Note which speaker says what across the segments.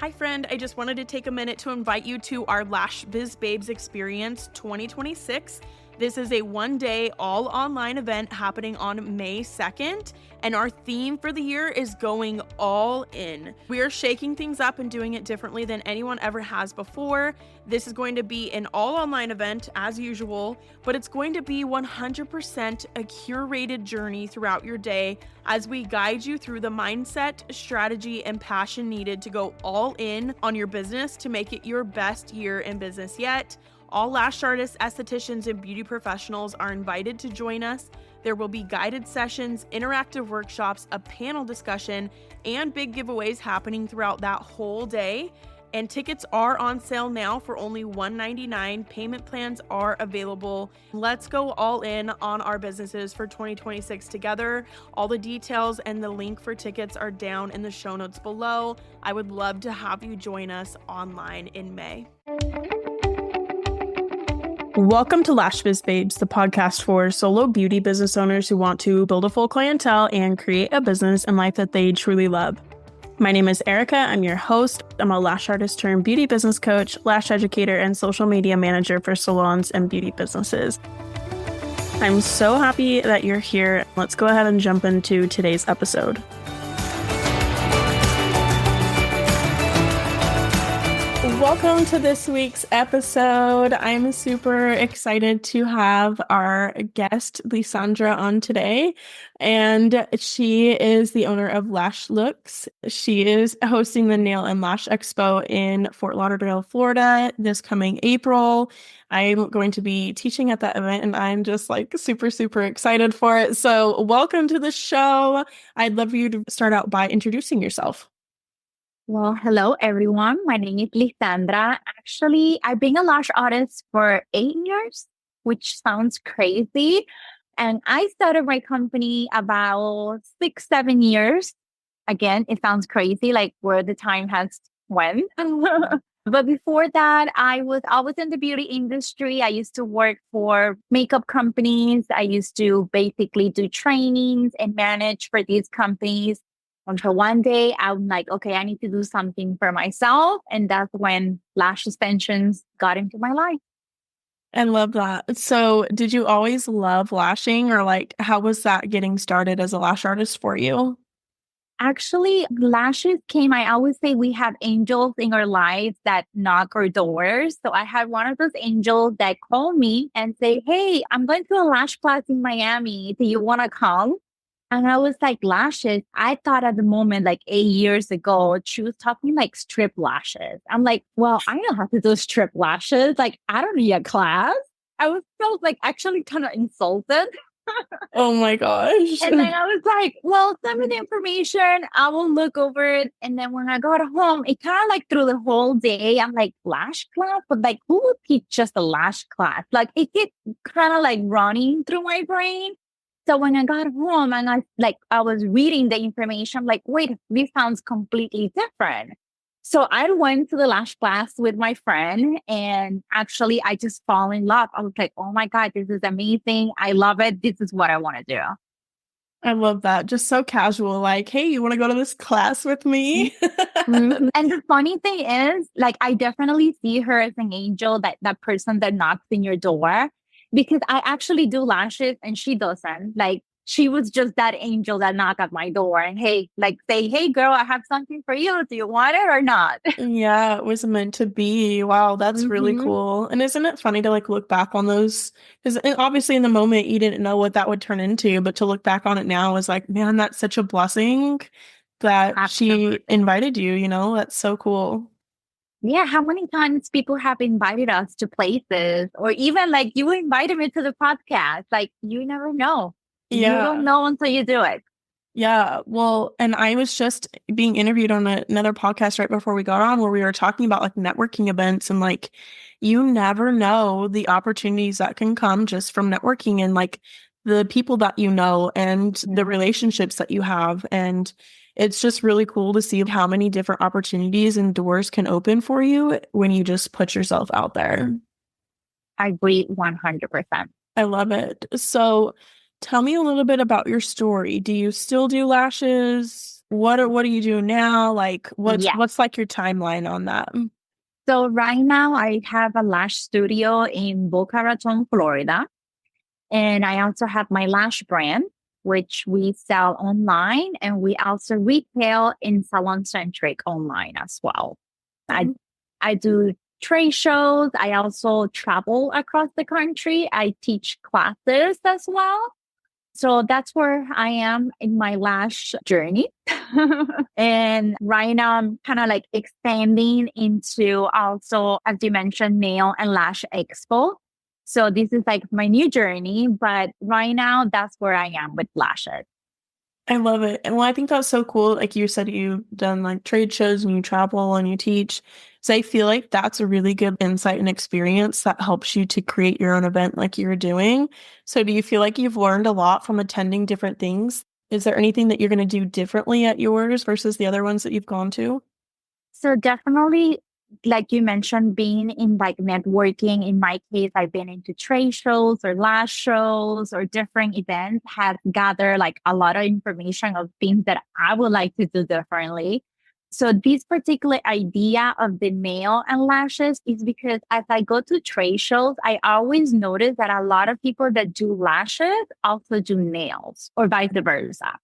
Speaker 1: Hi friend, I just wanted to take a minute to invite you to our Lash Biz Babes Experience 2026. This is a one-day all online event happening on May 2nd, and our theme for the year is going all in. We are shaking things up and doing it differently than anyone ever has before. This is going to be an all online event as usual, but it's going to be 100% a curated journey throughout your day as we guide you through the mindset, strategy, and passion needed to go all in on your business to make it your best year in business yet. All lash artists, estheticians, and beauty professionals are invited to join us. There will be guided sessions, interactive workshops, a panel discussion, and big giveaways happening throughout that whole day. And tickets are on sale now for only $199. Payment plans are available. Let's go all in on our businesses for 2026 together. All the details and the link for tickets are down in the show notes below. I would love to have you join us online in May. Welcome to Lash Biz Babes, the podcast for solo beauty business owners who want to build a full clientele and create a business and life that they truly love. My name is Erica. I'm your host. I'm a lash artist turned beauty business coach, lash educator, and social media manager for salons and beauty businesses. I'm so happy that you're here. Let's go ahead and jump into today's episode. Welcome to this week's episode. I'm super excited to have our guest, Lisandra, on today. And she is the owner of Lash Luks. She is hosting the Nail and Lash Expo in Fort Lauderdale, Florida this coming April. I'm going to be teaching at that event, and I'm just super excited for it. So welcome to the show. I'd love for you to start out by introducing yourself.
Speaker 2: Well, hello, everyone. My name is Lisandra. Actually, I've been a lash artist for 8 years, which sounds crazy. And I started my company about 6, 7 years. Again, it sounds crazy, like where the time has went. But before that, I was always in the beauty industry. I used to work for makeup companies. I used to basically do trainings and manage for these companies. Until one day, I'm like, okay, I need to do something for myself. And that's when lash extensions got into my life.
Speaker 1: I love that. So did you always love lashing, or how was that getting started as a lash artist for you?
Speaker 2: Actually, lashes came, I always say we have angels in our lives that knock our doors. So I had one of those angels that called me and say, hey, I'm going to a lash class in Miami. Do you want to come? And I was like, lashes. I thought at the moment, 8 years ago, she was talking like strip lashes. I'm like, well, I know how to do strip lashes. I don't need a class. I felt actually kind of insulted.
Speaker 1: Oh my gosh.
Speaker 2: And then I was like, well, send me the information. I will look over it. And then when I got home, it kind of through the whole day, I'm like, lash class? But who would teach just a lash class? It kept kind of running through my brain. So when I got home and I was reading the information, I'm like, wait, this sounds completely different. So I went to the lash class with my friend, and actually I just fall in love. I was like, oh my God, this is amazing. I love it. This is what I want to do.
Speaker 1: I love that. Just so casual, hey, you want to go to this class with me?
Speaker 2: Mm-hmm. And the funny thing is, I definitely see her as an angel, that person that knocks in your door. Because I actually do lashes and she doesn't. She was just that angel that knocked at my door and say, hey, girl, I have something for you. Do you want it or not?
Speaker 1: Yeah, it was meant to be. Wow, that's really cool. And isn't it funny to look back on those? Because obviously in the moment you didn't know what that would turn into, but to look back on it now is man, that's such a blessing that
Speaker 2: Absolutely.
Speaker 1: she invited you, That's so cool.
Speaker 2: Yeah, how many times people have invited us to places, or even you invited me to the podcast. You never know.
Speaker 1: Yeah.
Speaker 2: You don't know until you do it.
Speaker 1: Yeah, well, and I was just being interviewed on another podcast right before we got on where we were talking about networking events, and you never know the opportunities that can come just from networking and the people that you know and the relationships that you have. And it's just really cool to see how many different opportunities and doors can open for you when you just put yourself out there.
Speaker 2: I agree 100%.
Speaker 1: I love it. So tell me a little bit about your story. Do you still do lashes? what do you do now? Like
Speaker 2: Yeah.
Speaker 1: what's like your timeline on that?
Speaker 2: So right now I have a lash studio in Boca Raton, Florida. And I also have my lash brand, which we sell online, and we also retail in Salon Centric online as well. I
Speaker 1: Mhm.
Speaker 2: I do trade shows. I also travel across the country. I teach classes as well. So that's where I am in my lash journey. And right now I'm kind of like expanding into also, as you mentioned, Nail and Lash Expo. So this is like my new journey, but right now that's where I am with lashes.
Speaker 1: I love it. And well, I think that's so cool. Like you said, you've done like trade shows and you travel and you teach. So I feel like that's a really good insight and experience that helps you to create your own event like you're doing. So do you feel like you've learned a lot from attending different things? Is there anything that you're going to do differently at yours versus the other ones that you've gone to?
Speaker 2: So definitely, like you mentioned, being in like networking. In my case, I've been into trade shows or lash shows or different events, have gathered like a lot of information of things that I would like to do differently. So this particular idea of the nail and lashes is because as I go to trade shows, I always notice that a lot of people that do lashes also do nails or vice versa.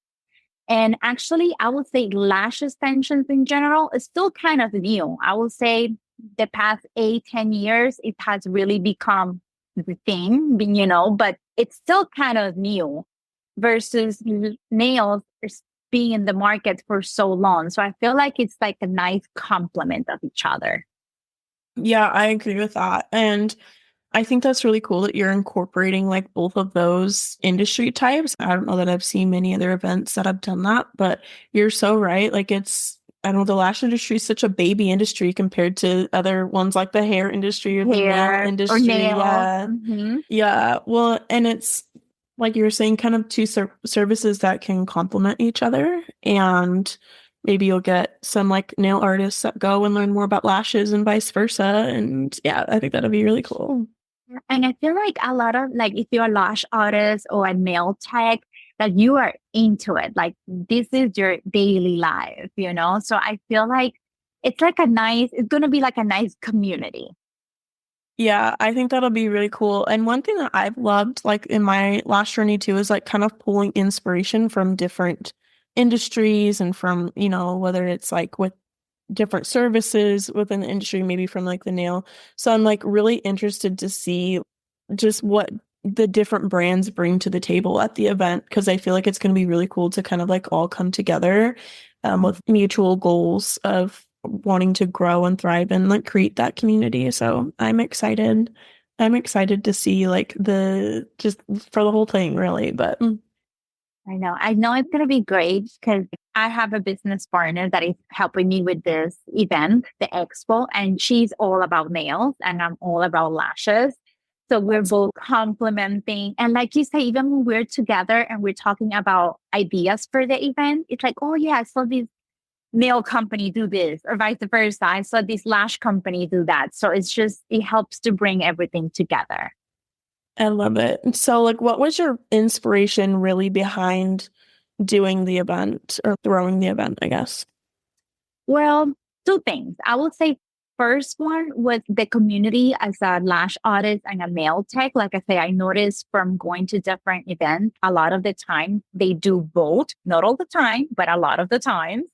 Speaker 2: And actually, I would say lash extensions in general is still kind of new. I would say the past 8, 10 years, it has really become the thing, but it's still kind of new versus nails being in the market for so long. So I feel like it's like a nice complement of each other.
Speaker 1: Yeah, I agree with that. And I think that's really cool that you're incorporating like both of those industry types. I don't know that I've seen many other events that have done that, but you're so right. Like I don't know, the lash industry is such a baby industry compared to other ones like the hair industry or the nail
Speaker 2: Hair or
Speaker 1: industry.
Speaker 2: nails.
Speaker 1: Yeah.
Speaker 2: Hmm.
Speaker 1: Yeah. Well, and it's like you were saying, kind of two services that can complement each other. And maybe you'll get some like nail artists that go and learn more about lashes and vice versa. And yeah, I think that'll be really cool.
Speaker 2: And I feel like a lot of like if you're a lash artist or a nail tech, that you are into it. Like this is your daily life. So I feel like it's gonna be like a nice community.
Speaker 1: Yeah, I think that'll be really cool. And one thing that I've loved, like in my last journey too, is like kind of pulling inspiration from different industries and from, whether it's like with different services within the industry, maybe from like the nail. So I'm like really interested to see just what the different brands bring to the table at the event because I feel like it's going to be really cool to kind of like all come together with mutual goals of wanting to grow and thrive and like create that community. So I'm excited. I'm excited to see like the just for the whole thing really, but
Speaker 2: I know. I know it's going to be great because I have a business partner that is helping me with this event, the expo, and she's all about nails and I'm all about lashes. So we're both complementing. And like you say, even when we're together and we're talking about ideas for the event, it's like, oh, yeah, I saw this nail company do this or vice versa. I saw this lash company do that. So it helps to bring everything together.
Speaker 1: I love it. So like what was your inspiration really behind doing the event or throwing the event, I guess?
Speaker 2: Well, two things. I would say first one was the community as a lash artist and a nail tech. Like I say, I noticed from going to different events, a lot of the time they do both, not all the time, but a lot of the times.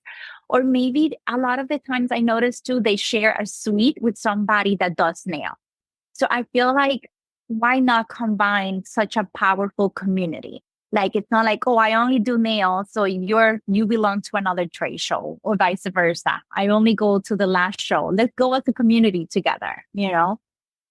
Speaker 2: Or maybe a lot of the times I noticed too, they share a suite with somebody that does nail. So I feel like why not combine such a powerful community? Like it's not like, oh, I only do nails, so you belong to another trade show or vice versa. I only go to the last show. Let's go as a community together. And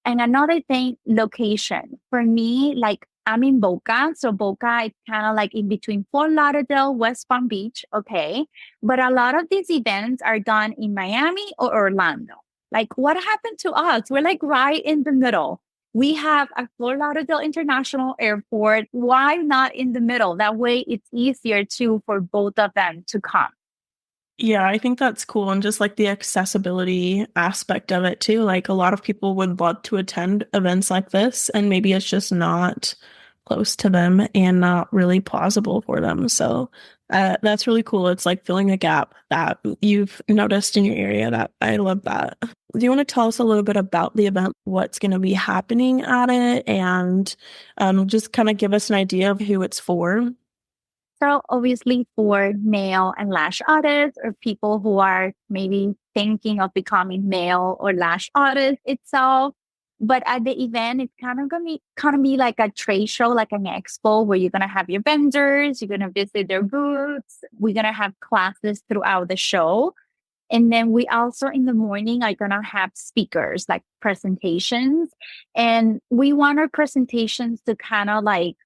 Speaker 2: another thing, location. For me, like I'm in Boca. So Boca is kind of like in between Fort Lauderdale, West Palm Beach. Okay. But a lot of these events are done in Miami or Orlando. Like what happened to us? We're like right in the middle. We have a Fort Lauderdale International Airport. Why not in the middle? That way it's easier too for both of them to come.
Speaker 1: Yeah, I think that's cool. And just like the accessibility aspect of it too. Like a lot of people would love to attend events like this, and maybe it's just not close to them and not really plausible for them. So That's really cool. It's like filling a gap that you've noticed in your area. That I love that. Do you want to tell us a little bit about the event, what's going to be happening at it, and just kind of give us an idea of who it's for?
Speaker 2: So obviously for nail and lash artists or people who are maybe thinking of becoming nail or lash artists itself. But at the event, it's kind of be like a trade show, like an expo where you're gonna have your vendors, you're gonna visit their booths, we're gonna have classes throughout the show. And then we also in the morning are gonna have speakers like presentations. And we want our presentations to kind of like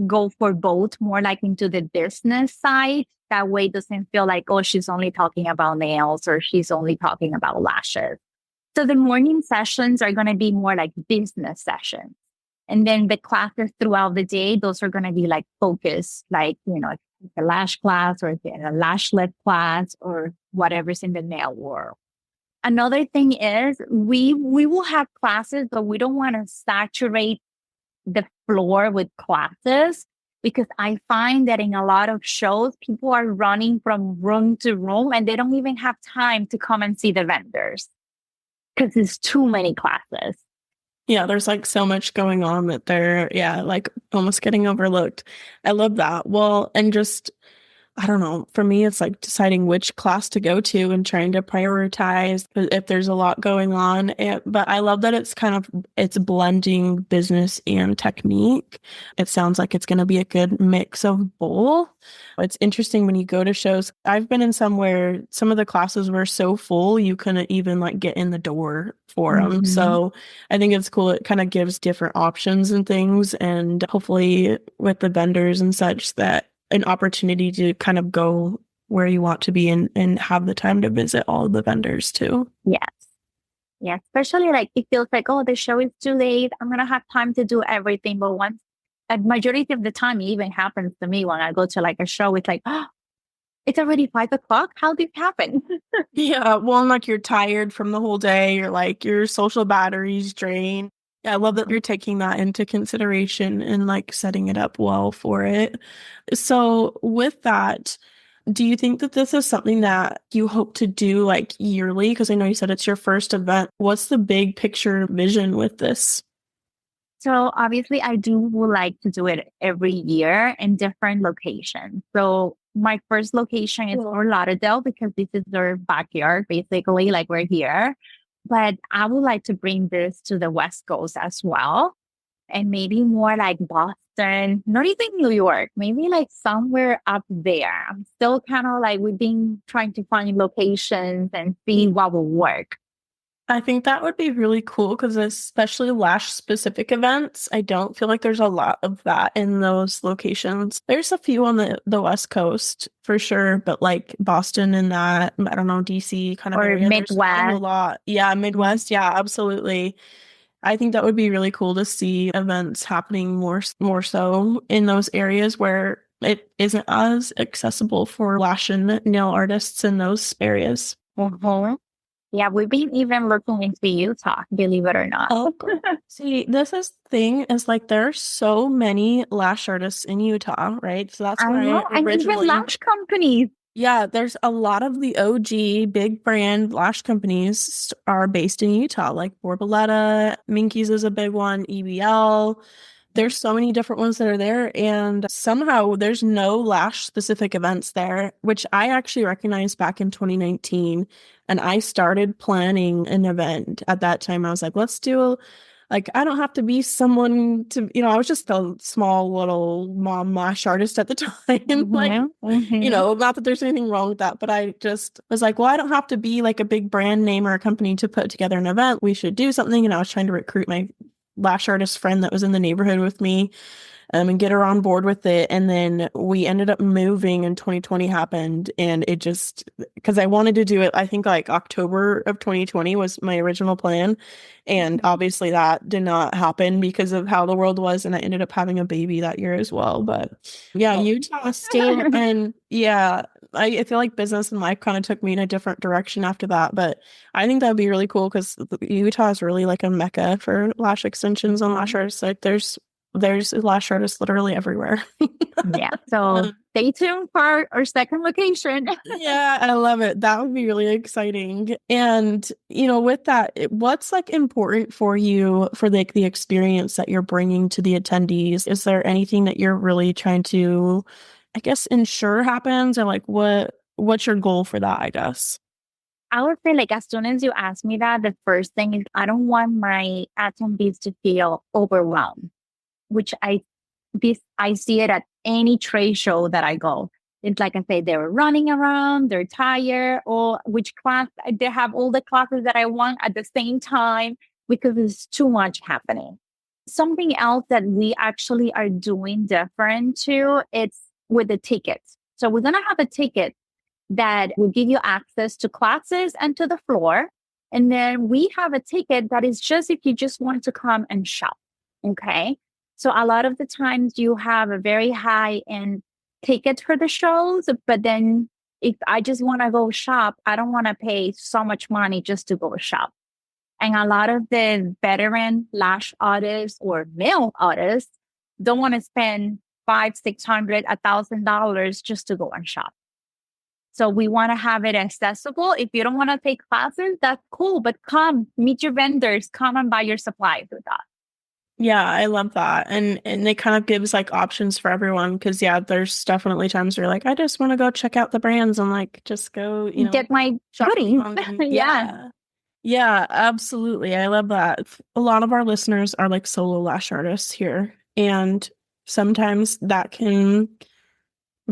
Speaker 2: go for both more like into the business side. That way it doesn't feel like, oh, she's only talking about nails or she's only talking about lashes. So the morning sessions are going to be more like business sessions. And then the classes throughout the day, those are going to be like focused, like, the lash class or the lash lip class or whatever's in the nail world. Another thing is we will have classes, but we don't want to saturate the floor with classes because I find that in a lot of shows, people are running from room to room and they don't even have time to come and see the vendors because there's too many classes.
Speaker 1: Yeah, there's like so much going on that they're, yeah, like almost getting overlooked. I love that. Well, and just I don't know. For me, it's like deciding which class to go to and trying to prioritize if there's a lot going on. But I love that it's blending business and technique. It sounds like it's going to be a good mix of both. It's interesting when you go to shows. I've been in some where some of the classes were so full, you couldn't even like get in the door for them.
Speaker 2: Mm-hmm.
Speaker 1: So I think it's cool. It kind of gives different options and things. And hopefully with the vendors and such that an opportunity to kind of go where you want to be and have the time to visit all of the vendors too.
Speaker 2: Yes. Yeah. Especially like it feels like, oh, the show is too late. I'm going to have time to do everything. But a majority of the time, it even happens to me when I go to like a show, it's like, oh, it's already 5 o'clock. How did it happen?
Speaker 1: Yeah. Well, and like you're tired from the whole day. You're like your social battery's drained. Yeah, I love that you're taking that into consideration and like setting it up well for it. So with that, do you think that this is something that you hope to do like yearly? Because I know you said it's your first event. What's the big picture vision with this?
Speaker 2: So obviously I do would like to do it every year in different locations. So my first location is Fort Lauderdale because this is their backyard, basically, like we're here. But I would like to bring this to the West Coast as well. And maybe more like Boston, not even New York, maybe like somewhere up there. I'm still kind of like we've been trying to find locations and see what will work.
Speaker 1: I think that would be really cool because especially lash specific events, I don't feel like there's a lot of that in those locations. There's a few on the West Coast for sure, but like Boston and that, I don't know, DC kind of
Speaker 2: Or
Speaker 1: area, there's not a
Speaker 2: Midwest.
Speaker 1: lot. Yeah, Midwest, yeah, absolutely. I think that would be really cool to see events happening more so in those areas where it isn't as accessible for lash and nail artists in those areas.
Speaker 2: Mhm. Yeah, we've been even looking into Utah, believe it or not.
Speaker 1: Oh, see, this is the thing is like there are so many lash artists in Utah, right? So that's
Speaker 2: I
Speaker 1: where
Speaker 2: know.
Speaker 1: I
Speaker 2: And even
Speaker 1: originally,
Speaker 2: lash companies.
Speaker 1: yeah, there's a lot of the OG big brand lash companies are based in Utah, like Borboleta, Minky's is a big one, EBL. There's so many different ones that are there, and somehow there's no lash specific events there, which I actually recognized back in 2019. And I started planning an event at that time. I was like, let's do like, I don't have to be someone to, I was just a small little mom lash artist at the time. Like, not that there's anything wrong with that, but I just was like, well, I don't have to be like a big brand name or a company to put together an event. We should do something. And I was trying to recruit my lash artist friend that was in the neighborhood with me and get her on board with it. And then we ended up moving and 2020 happened. And it just, because I wanted to do it, I think like October of 2020 was my original plan. And obviously that did not happen because of how the world was. And I ended up having a baby that year as well. But yeah, Utah still, and yeah, I feel like business and life kind of took me in a different direction after that. But I think that'd be really cool because Utah is really like a mecca for lash extensions and lash artists. Like there's lash artists literally everywhere.
Speaker 2: Yeah. So stay tuned for our second location.
Speaker 1: Yeah, I love it. That would be really exciting. And, with that, what's like important for you for like the experience that you're bringing to the attendees? Is there anything that you're really trying to, I guess, ensure happens, or like what's your goal for that, I guess?
Speaker 2: I would say, like, as soon as you ask me that, the first thing is I don't want my attendees to feel overwhelmed, which I see it at any trade show that I go. It's like I say, they're running around, they're tired, or which class they have all the classes that I want at the same time because there's too much happening. Something else that we actually are doing different too, it's with the tickets. So we're gonna have a ticket that will give you access to classes and to the floor. And then we have a ticket that is just if you just want to come and shop. Okay. So a lot of the times you have a very high end ticket for the shows, but then if I just want to go shop, I don't want to pay so much money just to go shop. And a lot of the veteran lash artists or male artists don't want to spend five, $600, $1,000 just to go and shop. So we want to have it accessible. If you don't want to take classes, that's cool, but come meet your vendors, come and buy your supplies with us.
Speaker 1: Yeah, I love that. And it kind of gives like options for everyone because yeah, there's definitely times where you're like, I just want to go check out the brands and like just go,
Speaker 2: Get my
Speaker 1: shop
Speaker 2: goodies.
Speaker 1: on them.
Speaker 2: Yeah.
Speaker 1: Yeah, absolutely. I love that. A lot of our listeners are like solo lash artists here, and sometimes that can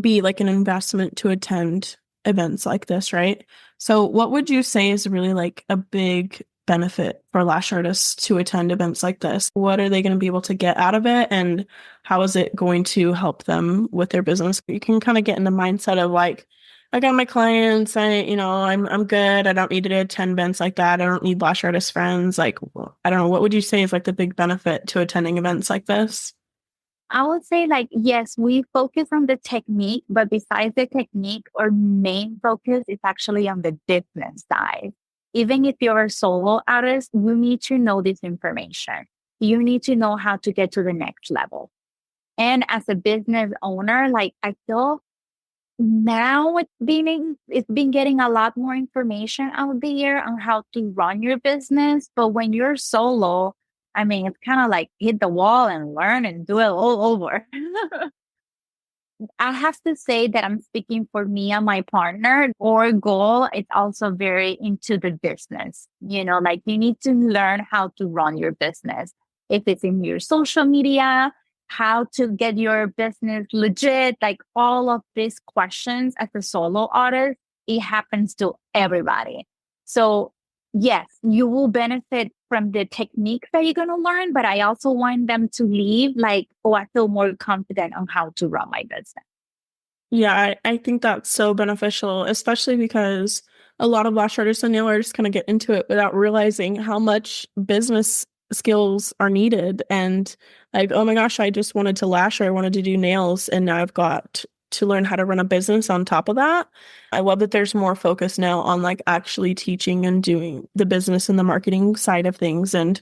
Speaker 1: be like an investment to attend events like this, right? So what would you say is really like a big benefit for lash artists to attend events like this? What are they going to be able to get out of it, and how is it going to help them with their business? You can kind of get in the mindset of like, I got my clients, I'm good. I don't need to attend events like that. I don't need lash artist friends. Like, I don't know. What would you say is like the big benefit to attending events like this?
Speaker 2: I would say, like, yes, we focus on the technique, but besides the technique, our main focus is actually on the business side. Even if you're a solo artist, you need to know this information. You need to know how to get to the next level. And as a business owner, like, I feel now it's been getting a lot more information out there on how to run your business. But when you're solo, I mean, it's kind of like hit the wall and learn and do it all over. I have to say that I'm speaking for me and my partner. Our goal is also very into the business. Like you need to learn how to run your business. If it's in your social media, how to get your business legit, like all of these questions as a solo artist, it happens to everybody. So yes, you will benefit from the techniques that you're going to learn, but I also want them to leave like, oh, I feel more confident on how to run my business.
Speaker 1: Yeah, I think that's so beneficial, especially because a lot of lash artists and nail artists kind of get into it without realizing how much business skills are needed. And like, oh my gosh, I just wanted to lash or I wanted to do nails, and now I've got to learn how to run a business on top of that. I love that there's more focus now on like actually teaching and doing the business and the marketing side of things. And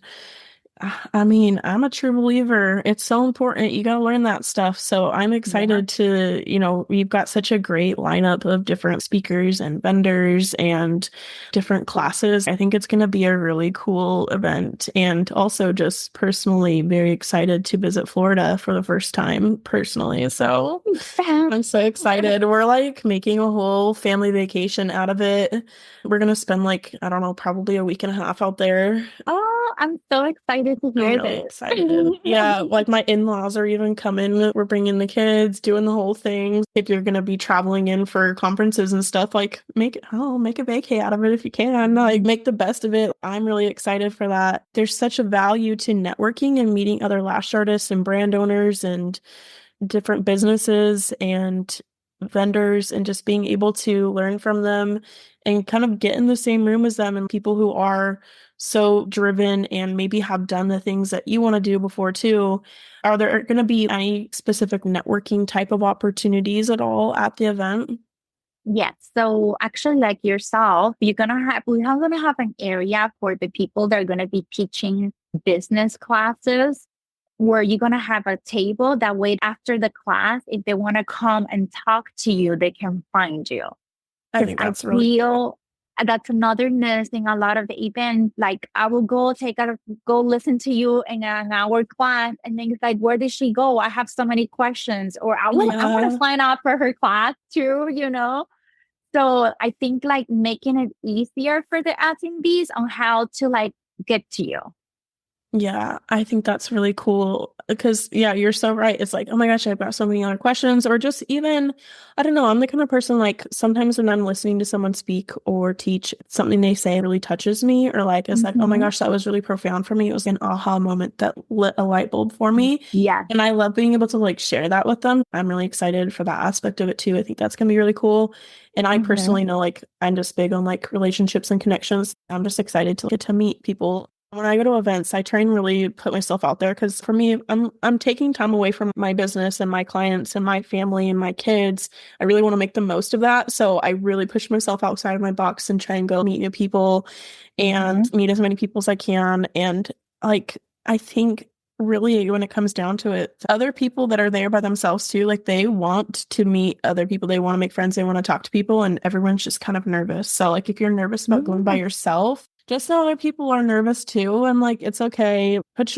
Speaker 1: I mean, I'm a true believer. It's so important. You got to learn that stuff. So I'm excited to, we've got such a great lineup of different speakers and vendors and different classes. I think it's going to be a really cool event. And also just personally very excited to visit Florida for the first time personally. So I'm so excited. We're like making a whole family vacation out of it. We're going to spend like, I don't know, probably a week and a half out there.
Speaker 2: Oh, I'm so excited to hear
Speaker 1: I'm really
Speaker 2: this.
Speaker 1: excited. Yeah, like my in-laws are even coming. We're bringing the kids, doing the whole thing. If you're going to be traveling in for conferences and stuff, like make a vacay out of it if you can. Like make the best of it. I'm really excited for that. There's such a value to networking and meeting other lash artists and brand owners and different businesses and vendors, and just being able to learn from them and kind of get in the same room as them, and people who are so driven and maybe have done the things that you want to do before too. Are there going to be any specific networking type of opportunities at all at the event?
Speaker 2: Yes. So actually, like yourself, we're gonna have an area for the people that are gonna be teaching business classes. where you're going to have a table that way after the class, if they want to come and talk to you, they can find you.
Speaker 1: I
Speaker 2: Because
Speaker 1: think
Speaker 2: I
Speaker 1: that's really
Speaker 2: feel that's another nursing a lot of the events. Like I will go listen to you in an hour class, and then it's like, where did she go? I have so many questions, or I want to
Speaker 1: yeah.
Speaker 2: sign up for her class too. So I think like making it easier for the attendees on how to like get to you.
Speaker 1: Yeah, I think that's really cool because, yeah, you're so right. It's like, oh my gosh, I've got so many other questions, or just even, I don't know, I'm the kind of person like sometimes when I'm listening to someone speak or teach, something they say really touches me, or like, it's like, oh my
Speaker 2: Mm-hmm.
Speaker 1: gosh, that was really profound for me. It was an aha moment that lit a light bulb for me.
Speaker 2: Yeah.
Speaker 1: And I love being able to like share that with them. I'm really excited for that aspect of it too. I think that's going to be really cool. And I
Speaker 2: Mm-hmm.
Speaker 1: personally know like I'm just big on like relationships and connections. I'm just excited to get to meet people. When I go to events, I try and really put myself out there because for me, I'm taking time away from my business and my clients and my family and my kids. I really want to make the most of that. So I really push myself outside of my box and try and go meet new people
Speaker 2: Mm-hmm.
Speaker 1: and meet as many people as I can. And like I think really when it comes down to it, other people that are there by themselves too, like they want to meet other people, they want to make friends, they want to talk to people, and everyone's just kind of nervous. So like if you're nervous about going by
Speaker 2: Yeah.
Speaker 1: yourself, just know other people are nervous too, and like it's okay. Push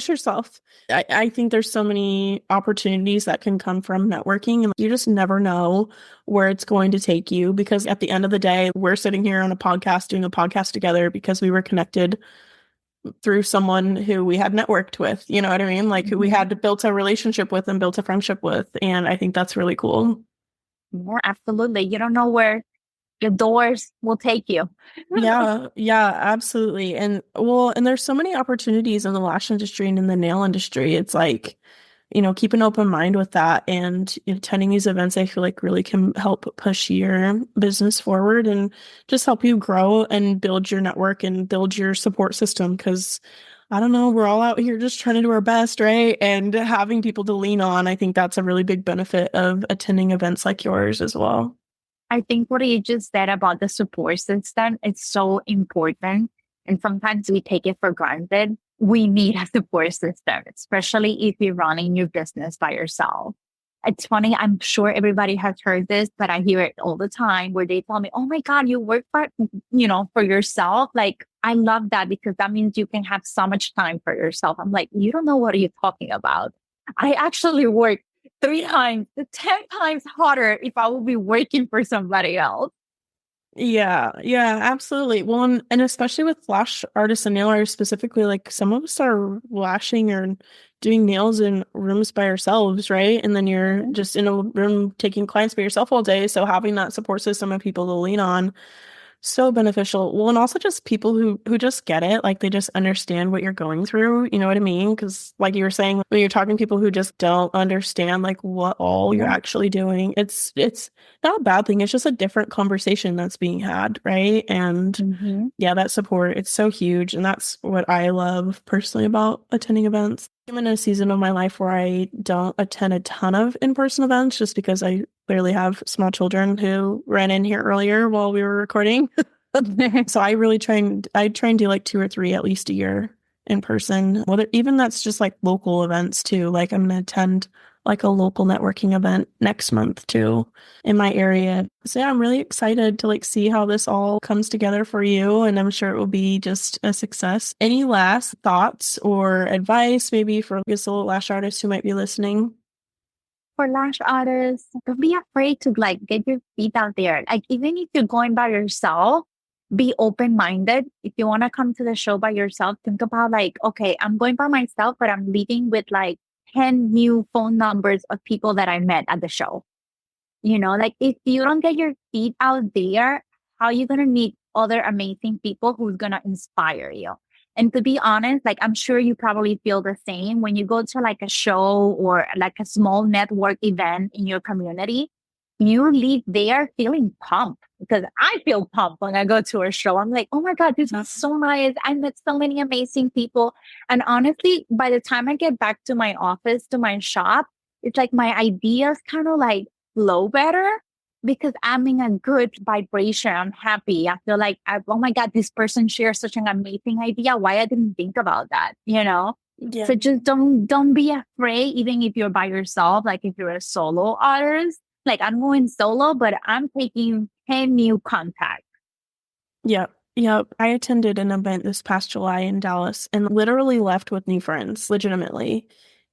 Speaker 1: yourself. I think there's so many opportunities that can come from networking, and you just never know where it's going to take you, because at the end of the day, we're sitting here on a podcast doing a podcast together because we were connected through someone who we had networked with, you know what I mean? Like who we
Speaker 2: Mm-hmm.
Speaker 1: had built a relationship with and built a friendship with. And I think that's really cool.
Speaker 2: More absolutely. You don't know where your doors will take you.
Speaker 1: Yeah, yeah, absolutely. And well, and there's so many opportunities in the lash industry and in the nail industry. It's like, keep an open mind with that. And attending these events, I feel like really can help push your business forward and just help you grow and build your network and build your support system. Because I don't know, we're all out here just trying to do our best, right? And having people to lean on, I think that's a really big benefit of attending events like yours as well.
Speaker 2: I think what you just said about the support system is so important. And sometimes we take it for granted. We need a support system, especially if you're running your business by yourself. It's funny. I'm sure everybody has heard this, but I hear it all the time where they tell me, oh my God, you work for yourself. Like, I love that because that means you can have so much time for yourself. I'm like, you don't know what you're talking about. I actually work 3 times, 10 times harder if I would be working for somebody else.
Speaker 1: Yeah, yeah, absolutely. Well, and especially with lash artists and nail artists specifically, like some of us are lashing or doing nails in rooms by ourselves, right? And then you're
Speaker 2: Mhm.
Speaker 1: just in a room taking clients by yourself all day. So having that support system of people to lean on, so beneficial. Well, and also just people who just get it, like they just understand what you're going through, you know what I mean? Because like you were saying, when you're talking to people who just don't understand like what all you're
Speaker 2: Yeah.
Speaker 1: actually doing, it's not a bad thing. It's just a different conversation that's being had, right? And
Speaker 2: Hmm.
Speaker 1: yeah, that support, it's so huge. And that's what I love personally about attending events. I'm in a season of my life where I don't attend a ton of in-person events just because I clearly have small children who ran in here earlier while we were recording. So I try and do like 2 or 3 at least a year in person. Whether even that's just like local events too. Like I'm gonna attend like a local networking event next month too in my area. So yeah, I'm really excited to like see how this all comes together for you, and I'm sure it will be just a success. Any last thoughts or advice maybe for a solo lash artists who might be listening?
Speaker 2: For lash artists, don't be afraid to like get your feet out there. Like even if you're going by yourself, be open minded. If you want to come to the show by yourself, think about like, okay, I'm going by myself, but I'm leaving with like 10 new phone numbers of people that I met at the show. Like if you don't get your feet out there, how are you going to meet other amazing people who's going to inspire you? And to be honest, like I'm sure you probably feel the same when you go to like a show or like a small network event in your community, you leave there feeling pumped because I feel pumped when I go to a show. I'm like, oh my God, this is so nice. I met so many amazing people. And honestly, by the time I get back to my office, to my shop, it's like my ideas kind of like flow better because I'm in a good vibration. I'm happy. I feel like, oh my God, this person shares such an amazing idea. Why I didn't think about that,
Speaker 1: Yeah.
Speaker 2: So just don't be afraid, even if you're by yourself, like if you're a solo artist. Like I'm going solo, but I'm taking 10 new contacts.
Speaker 1: Yep. Yep. I attended an event this past July in Dallas and literally left with new friends, legitimately.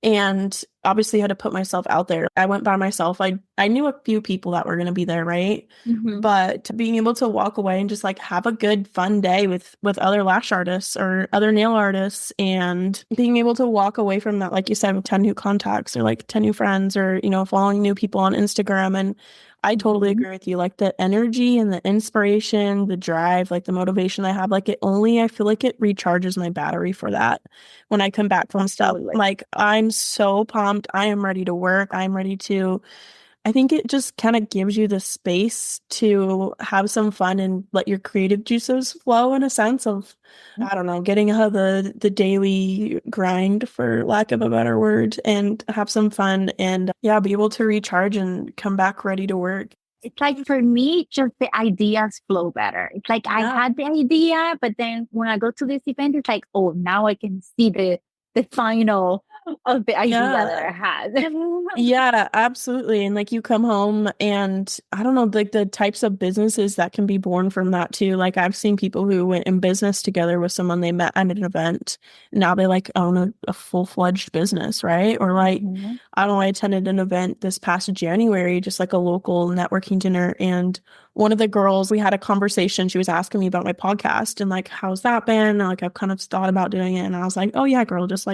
Speaker 1: And obviously had to put myself out there. I went by myself. I knew a few people that were going to be there, right?
Speaker 2: Mm-hmm.
Speaker 1: But being able to walk away and just like have a good fun day with other lash artists or other nail artists and being able to walk away from that, like you said, with 10 new contacts or like 10 new friends or, following new people on Instagram. And I totally
Speaker 2: Mm-hmm.
Speaker 1: agree with you. Like the energy and the inspiration, the drive, like the motivation I have, like I feel like it recharges my battery for that when I come back from stuff.
Speaker 2: Absolutely.
Speaker 1: Like I'm so pumped. I am ready to work. I'm ready to I think it just kind of gives you the space to have some fun and let your creative juices flow in a sense of, I don't know, getting out of the daily grind, for lack of a better word, and have some fun and yeah, be able to recharge and come back ready to work.
Speaker 2: It's like for me, just the ideas flow better. It's like I
Speaker 1: Yeah.
Speaker 2: had the idea, but then when I go to this event, it's like, oh, now I can see the final of the idea that
Speaker 1: Yeah.
Speaker 2: I had.
Speaker 1: Yeah, absolutely. And like you come home and I don't know, like the types of businesses that can be born from that too. Like I've seen people who went in business together with someone they met at an event. Now they like own a full-fledged business, right? Or like,
Speaker 2: Mhm.
Speaker 1: I don't know, I attended an event this past January, just like a local networking dinner. And one of the girls, we had a conversation. She was asking me about my podcast and like, how's that been? And, like I've kind of thought about doing it. And I was like, oh yeah, girl, just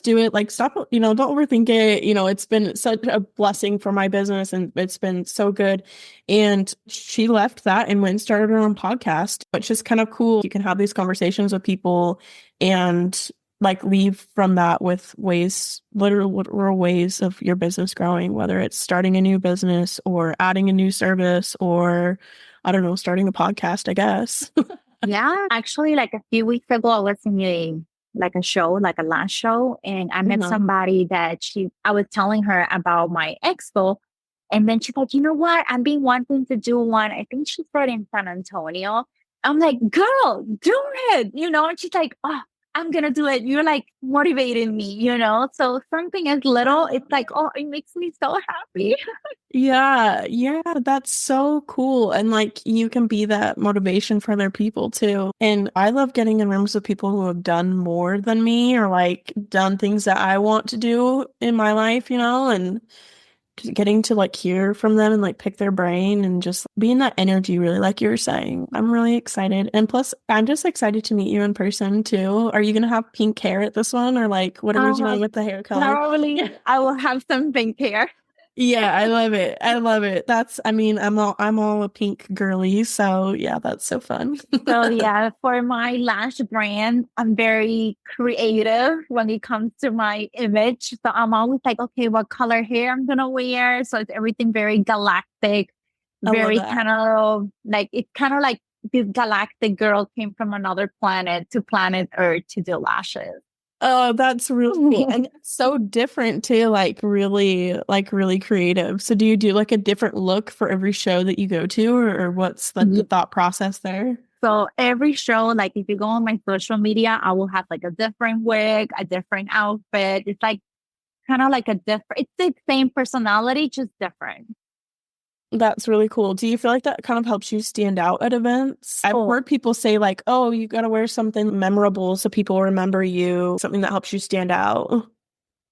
Speaker 1: do it. Like, stop, don't overthink it. It's been such a blessing for my business and it's been so good. And she left that and went and started her own podcast, which is kind of cool. You can have these conversations with people and like leave from that with literal ways of your business growing, whether it's starting a new business or adding a new service or, I don't know, starting a podcast, I guess.
Speaker 2: Yeah, actually, like a few weeks ago, I was in a show, like a lash show, and I met
Speaker 1: Mhm.
Speaker 2: somebody that I was telling her about my expo, and then she's like, you know what? I've been wanting to do one. I think she's right in San Antonio. I'm like, girl, do it, and she's like, oh, I'm gonna do it. You're like motivating me. So something as little, it's like, oh, it makes me so happy.
Speaker 1: Yeah, yeah, that's so cool. And like you can be that motivation for other people too. And I love getting in rooms with people who have done more than me or like done things that I want to do in my life, and just getting to like hear from them and like pick their brain and just be in that energy, really, like you were saying. I'm really excited. And plus, I'm just excited to meet you in person too. Are you gonna have pink hair at this one or like whatever's
Speaker 2: Uh,
Speaker 1: going with the hair color?
Speaker 2: Probably I will have some pink hair.
Speaker 1: Yeah, I love it. I love it. I mean, I'm all a pink girly, so yeah, that's so fun.
Speaker 2: So yeah, for my lash brand, I'm very creative when it comes to my image. So I'm always like, okay, what color hair I'm gonna wear. So it's everything very galactic,
Speaker 1: I love
Speaker 2: very
Speaker 1: that.
Speaker 2: kind of like it's kind of like this galactic girl came from another planet to planet Earth to do lashes.
Speaker 1: Oh, that's really cool. And it's so different too, like really creative. So do you do like a different look for every show that you go to or what's the thought process there?
Speaker 2: So every show, like if you go on my social media, I will have like a different wig, a different outfit. It's like kind of like it's the same personality, just different.
Speaker 1: That's really cool. Do you feel like that kind of helps you stand out at events? I've
Speaker 2: Oh,
Speaker 1: heard people say like, "Oh, you got to wear something memorable so people remember you, something that helps you stand out."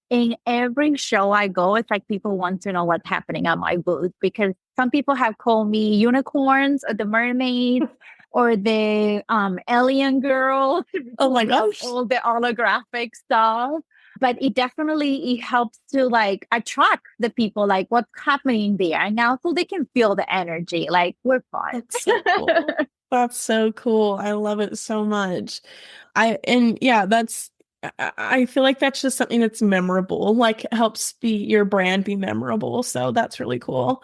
Speaker 2: in every show I go, it's like people want to know what's happening at my booth because some people have called me unicorns or the mermaid or the alien girl
Speaker 1: Oh
Speaker 2: because
Speaker 1: my
Speaker 2: we have
Speaker 1: gosh.
Speaker 2: all the holographic stuff. But it helps to like attract the people, like what's happening there. And now so they can feel the energy. Like we're fun.
Speaker 1: That's so cool. That's so cool. I love it so much. And yeah, I feel like that's just something that's memorable, like helps be your brand be memorable. So that's really cool.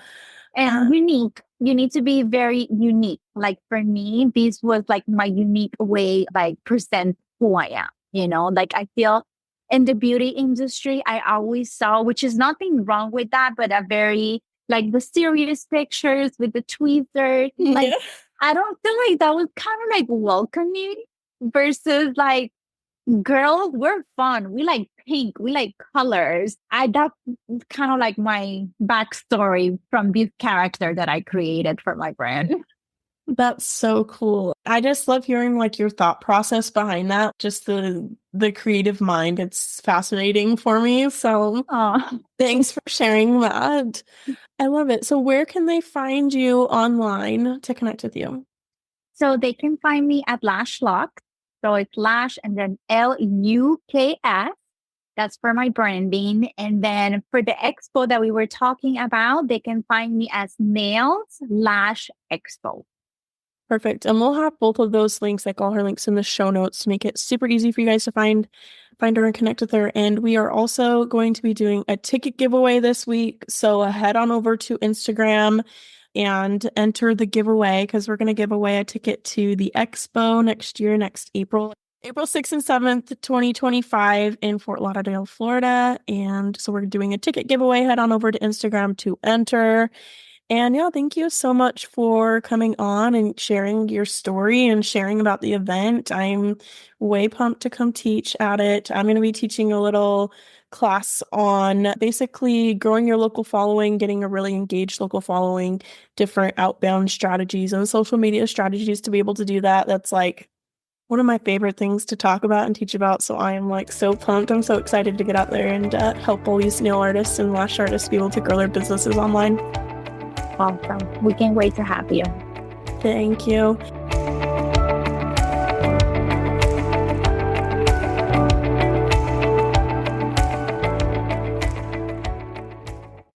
Speaker 1: Uh,
Speaker 2: And unique. You need to be very unique. Like for me, this was like my unique way, like present who I am. Like I feel in the beauty industry, I always saw, which is nothing wrong with that, but a very like the serious pictures with the tweezers. Like
Speaker 1: yeah.
Speaker 2: I don't feel like that was kind of like welcoming versus like Girls, we're fun. We like pink. We like colors. That's kind of like my backstory from this character that I created for my brand.
Speaker 1: That's so cool. I just love hearing like your thought process behind that, just the creative mind. It's fascinating for me. So
Speaker 2: Oh,
Speaker 1: thanks for sharing that. I love it. So where can they find you online to connect with you?
Speaker 2: so they can find me at Lash Luks. So it's Lash and then Luks. That's for my branding. And then for the expo that we were talking about, they can find me as Nails Lash Expo.
Speaker 1: Perfect. And we'll have both of those links, like all her links in the show notes to make it super easy for you guys to find her and connect with her. And we are also going to be doing a ticket giveaway this week. So head on over to Instagram and enter the giveaway because we're going to give away a ticket to the expo next year, next April. April 6th and 7th, 2025 in Fort Lauderdale, Florida. And so we're doing a ticket giveaway. Head on over to Instagram to enter. And yeah, thank you so much for coming on and sharing your story and sharing about the event. I'm way pumped to come teach at it. I'm going to be teaching a little class on basically growing your local following, getting a really engaged local following, different outbound strategies and social media strategies to be able to do that. That's like one of my favorite things to talk about and teach about. So I am like so pumped. I'm so excited to get out there and help all these nail artists and lash artists be able to grow their businesses online.
Speaker 2: Awesome. We can't wait to have you.
Speaker 1: Thank you.